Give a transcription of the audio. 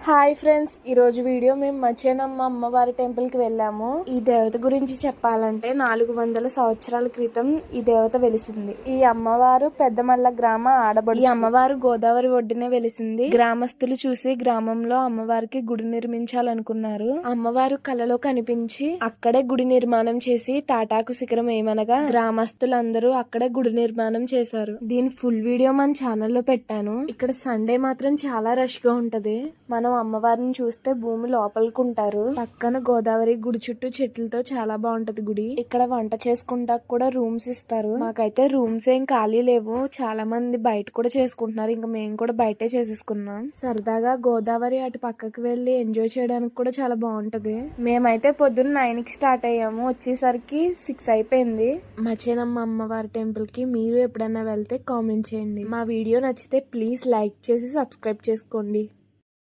Hi friends, ఈ రోజు video మేము మచేనమ్మ అమ్మవారి టెంపుల్ కి వెళ్ళాము. ఈ దేవత గురించి చెప్పాలంటే 400 సంవత్సరాల క్రితం ఈ దేవత వెలిసింది. ఈ అమ్మవారు పెద్దమల్ల గ్రామ ఆడబడి. ఈ అమ్మవారు గోదావరి ఒడ్డునే వెలిసింది. గ్రామస్తులు చూసి గ్రామంలో అమ్మవారికి గుడి నిర్మించాలనుకున్నారు. అమ్మవారు కలలో కనిపించి అక్కడే గుడి నిర్మాణం చేసి తాటాకు శిఖరం ఏమనగా గ్రామస్తులందరూ అక్కడే గుడి నిర్మాణం చేశారు. దీని ఫుల్ వీడియో మన ఛానల్లో పెట్టాను. ఇక్కడ సండే మాత్రం చాలా రష్ గా ఉంటది. మనం అమ్మవారిని చూస్తే భూమి లోపలికుంటారు. పక్కన గోదావరి గుడి చుట్టూ చెట్లతో చాలా బాగుంటది గుడి. ఇక్కడ వంట చేసుకుంటా కూడా రూమ్స్ ఇస్తారు. మాకైతే రూమ్స్ ఏం ఖాళీ లేవు. చాలా మంది బయట కూడా చేసుకుంటున్నారు. ఇంకా మేము కూడా బయటే చేసేసుకున్నాం. సరదాగా గోదావరి అటు పక్కకి వెళ్లి ఎంజాయ్ చేయడానికి కూడా చాలా బాగుంటది. మేమైతే పొద్దున్న 9 కి స్టార్ట్ అయ్యాము. వచ్చేసరికి 6 అయిపోయింది. మచేనమ్మ అమ్మవారి టెంపుల్ కి మీరు ఎప్పుడైనా వెళ్తే కామెంట్ చేయండి. మా వీడియో నచ్చితే ప్లీజ్ లైక్ చేసి సబ్స్క్రైబ్ చేసుకోండి.